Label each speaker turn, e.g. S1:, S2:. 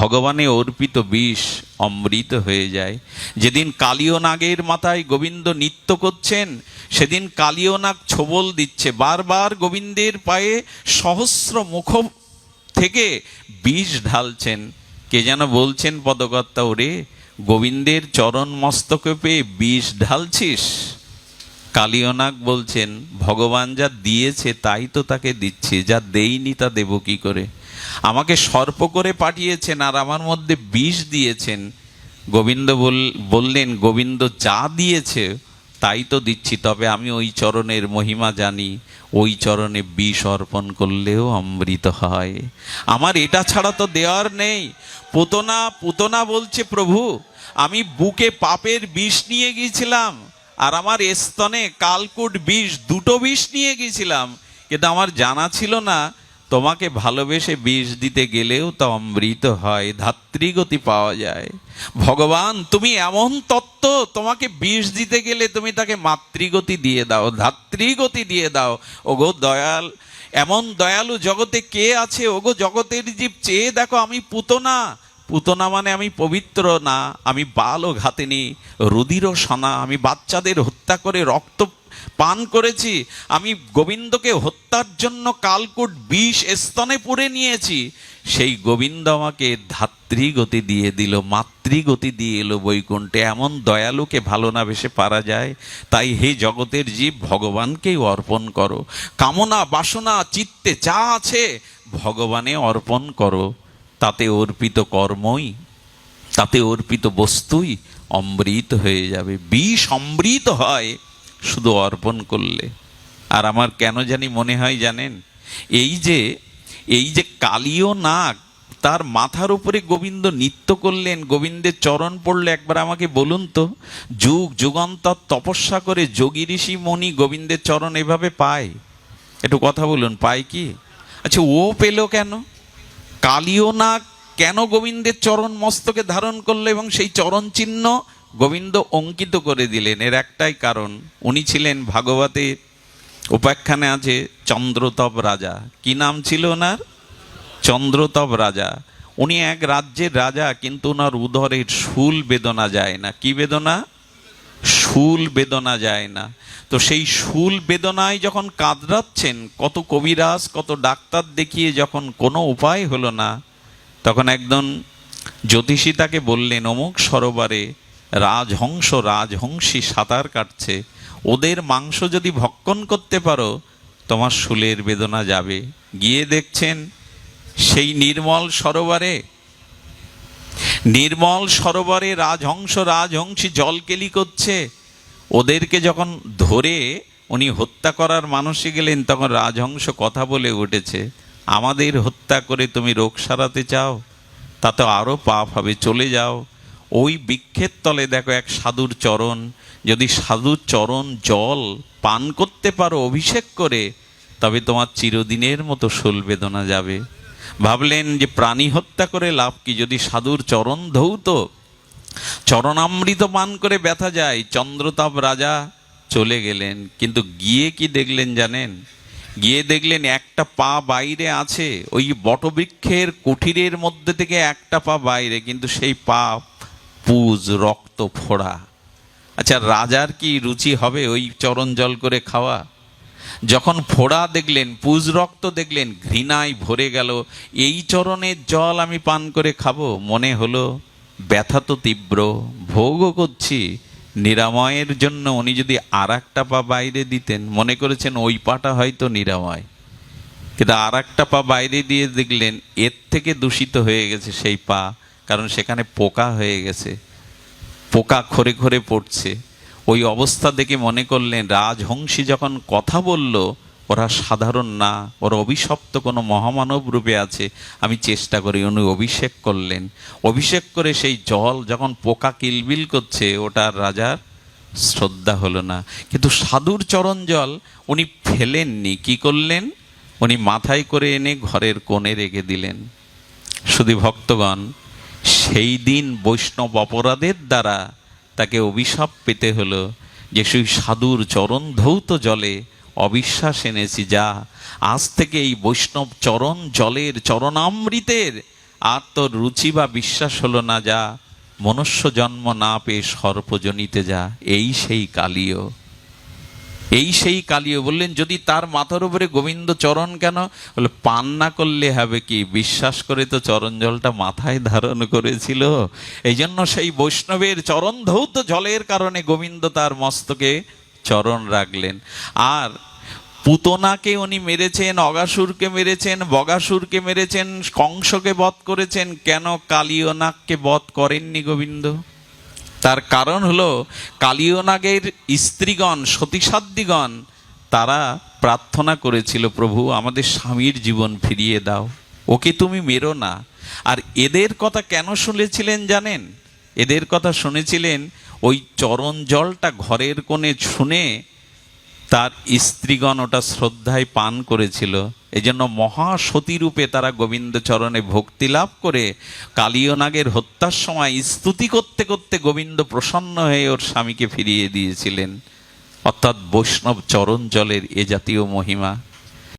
S1: ভগবানে অর্পিত বিষ অমৃত হয়ে যায়। যেদিন কালীয় নাগের মাথায় গোবিন্দ নৃত্য করছেন, সেদিন কালীয় নাগ ছোবল দিচ্ছে, বারবার গোবিন্দের পায়ে সহস্র মুখ থেকে বিষ ঢালছেন। কে যেন বলছেন পদকর্তা, ওরে গোবিন্দের চরণ মস্তকে পেয়ে বিষ ঢালছিস? কালীয় নাগ বলছেন, ভগবান যা দিয়েছে তাই তো তাকে দিচ্ছি, যা দেইনি তা দেব কি করে? আমাকে সর্প করে পাঠিয়েছেন আর আমার মধ্যে বিষ দিয়েছেন। গোবিন্দ বললেন, গোবিন্দ যা দিয়েছে তাই তো দিচ্ছি, তবে আমি ওই চরণের মহিমা জানি, ওই চরণে বিষ অর্পণ করলেও অমৃত হয়। আমার এটা ছাড়া তো দেওয়ার নেই। পুতনা বলছে, প্রভু আমি বুকে পাপের বিষ নিয়ে গিয়েছিলাম আর আমার স্তনে কালকুট বিষ, দুটো বিষ নিয়ে গিয়েছিলাম, কিন্তু আমার জানা ছিল না তোমাকে ভালোবেসে বিষ দিতে গেলেও তা অমৃত হয়, ধাত্রীগতি পাওয়া যায়। ভগবান তুমি এমন তত্ত্ব, তোমাকে বিষ দিতে গেলে তুমি তাকে মাতৃগতি দিয়ে দাও, ধাত্রীগতি দিয়ে দাও। ওগো দয়াল, এমন দয়ালু জগতে কে আছে? ওগো জগতের জীব, চেয়ে দেখো আমি পুতনা। পুতনা মানে আমি পবিত্র না, আমি বাল ও ঘাতিনি, রুধির সনা, আমি বাচ্চাদের হত্যা করে রক্ত পান করেছি, আমি গোবিন্দকে হত্যার জন্য কালকুট বিষ স্তনে পুরে নিয়েছি। সেই গোবিন্দ আমাকে ধাত্রীগতি দিয়ে দিল, মাতৃগতি দিয়ে এলো বৈকুণ্ঠে। এমন দয়ালুকে ভালো না বেশে পারা যায়? তাই হে জগতের জীব, ভগবানকেই অর্পণ করো। কামনা বাসনা চিত্তে যা আছে ভগবানে অর্পণ করো। তাতে অর্পিত কর্মই, তাতে অর্পিত বস্তুই অমৃত হয়ে যাবে। বিষ অমৃত হয় শুধু অর্পণ করলে। আর আমার কেন জানি মনে হয় জানেন, এই যে কালীয় নাগ, তার মাথার উপরে গোবিন্দ নৃত্য করলেন, গোবিন্দের চরণ পড়লে, একবার আমাকে বলুন তো, যুগ যুগান্তর তপস্যা করে যোগী ঋষি মণি গোবিন্দের চরণ এভাবে পায়? একটু কথা বলুন, পায় কি? আচ্ছা, ও পেল কেন? কালীয় নাগ কেন গোবিন্দের চরণ মস্তকে ধারণ করলো এবং সেই চরণ চিহ্ন গোবিন্দ অঙ্কিত করে দিলেন? এর একটাই কারণ, উনি ছিলেন ভাগবতে উপাখ্যানে আছে চন্দ্রতপ রাজা। কি নাম ছিল ওনার? চন্দ্রতপ রাজা। উনি এক রাজ্যের রাজা, কিন্তু ওনার উদরের শুল বেদনা যায় না। কি বেদনা? শুল বেদনা যায় না। তো সেই শুল বেদনায় যখন কাতরাচ্ছেন, কত কবিরাজ কত ডাক্তার দেখিয়ে যখন কোনো উপায় হলো না, তখন একজন জ্যোতিষী তাকে বললেন, অমুক সরোবরে রাজহংসী সাঁতার কাটছে, ওদের মাংস যদি ভক্ষণ করতে পারো তোমার শুলের বেদনা যাবে। গিয়ে দেখছেন সেই নির্মল সরোবরে রাজহংসী জলকেলি করছে। ওদেরকে যখন ধরে উনি হত্যা করার মানসে গেলেন, তখন রাজহংস কথা বলে উঠেছে, আমাদের হত্যা করে তুমি রোগ সারাতে চাও? তাতে আরও পাপ হবে, চলে যাও। ওই বৃক্ষের তলে দেখো এক সাধুর চরণ, যদি সাধুর চরণ জল পান করতে পারো অভিষেক করে, তবে তোমার চিরদিনের মতো শূল বেদনা যাবে। ভাবলেন যে প্রাণী হত্যা করে লাভ কি, যদি সাধুর চরণ ধৌত চরণামৃত পান করে ব্যথা যায়। চন্দ্রতাপ রাজা চলে গেলেন, কিন্তু গিয়ে কি দেখলেন জানেন? গিয়ে দেখলেন একটা পা বাইরে আছে, ওই বটবৃক্ষের কুঠিরের মধ্যে থেকে একটা পা বাইরে, কিন্তু সেই পা পুজ, রক্ত ফোড়া। আচ্ছা, রাজার কি রুচি হবে ওই চরণ জল করে খাওয়া? যখন ফোড়া দেখলেন, পুজ রক্ত দেখলেন, ঘৃণায় ভরে গেল। এই চরণের জল আমি পান করে খাবো? মনে হলো ব্যথা তো তীব্র, ভোগও করছি, নিরাময়ের জন্য উনি যদি আর একটা পা বাইরে দিতেন, মনে করেছেন ওই পাটা হয়তো নিরাময়, কিন্তু আর একটা পা বাইরে দিয়ে দেখলেন এর থেকে দূষিত হয়ে গেছে সেই পা, কারণ সেখানে পোকা হয়ে গেছে, পোকা খরে খরে পড়ছে। ওই অবস্থা দেখে মনে করলেন রাজহংসী যখন কথা বলল, ওরা সাধারণ না, ওরা অভিশপ্ত কোনো মহামানব রূপে আছে, আমি চেষ্টা করি। উনি অভিষেক করলেন। অভিষেক করে সেই জল যখন পোকা কিলবিল করছে, ওটার রাজার শ্রদ্ধা হলো না। কিন্তু সাধুর চরণ জল উনি ফেলেননি, কি করলেন? উনি মাথায় করে এনে ঘরের কোণে রেখে দিলেন। শুধু ভক্তগণ, সেই দিন বৈষ্ণব অপরাধের দ্বারা তাকে অভিশাপ পেতে হলো যে সেই সাধুর চরণ ধৌত জলে অবিশ্বাস এনেছি, যা আজ থেকে এই বৈষ্ণব চরণ জলের চরণামৃতের আর তোর রুচি বা বিশ্বাস হলো না, যা মনুষ্য জন্ম না পেয়ে সর্পজনিতে যা। এই সেই কালীয়, এই সেই কালীয়। বললেন যদি তার মাথার উপরে গোবিন্দ চরণ কেন? বলে পান না করলে হবে কি, বিশ্বাস করে তো চরণ জলটা মাথায় ধারণ করেছিল। এই জন্য সেই বৈষ্ণবের চরণ ধৌত জলের কারণে গোবিন্দ তার মস্তকে চরণ রাখলেন। আর পুতনাকে উনি মেরেছেন, অগাসুরকে মেরেছেন, বগাসুরকে মেরেছেন, কংসকে বধ করেছেন, কেন কালীয়নাগকে বধ করেননি গোবিন্দ? তার কারণ হলো কালীয়নাগের স্ত্রীগণ, সতীসাধ্যিগণ, তারা প্রার্থনা করেছিল, প্রভু আমাদের স্বামীর জীবন ফিরিয়ে দাও, ওকে তুমি মেরো না। আর এদের কথা কেন শুনেছিলেন জানেন? এদের কথা শুনেছিলেন ওই চরণ জলটা ঘরের কোণে শুনে তার স্ত্রীগণ ওটা শ্রদ্ধায় পান করেছিল। এই জন্য মহাসতী-রূপে তারা গোবিন্দ চরণে ভক্তি লাভ করে কালীয়নাগের হত্যার সময় স্তুতি করতে করতে গোবিন্দ প্রসন্ন হয়ে ওর স্বামীকে ফিরিয়ে দিয়েছিলেন। অর্থাৎ বৈষ্ণব চরণ জলের এ জাতীয় মহিমা।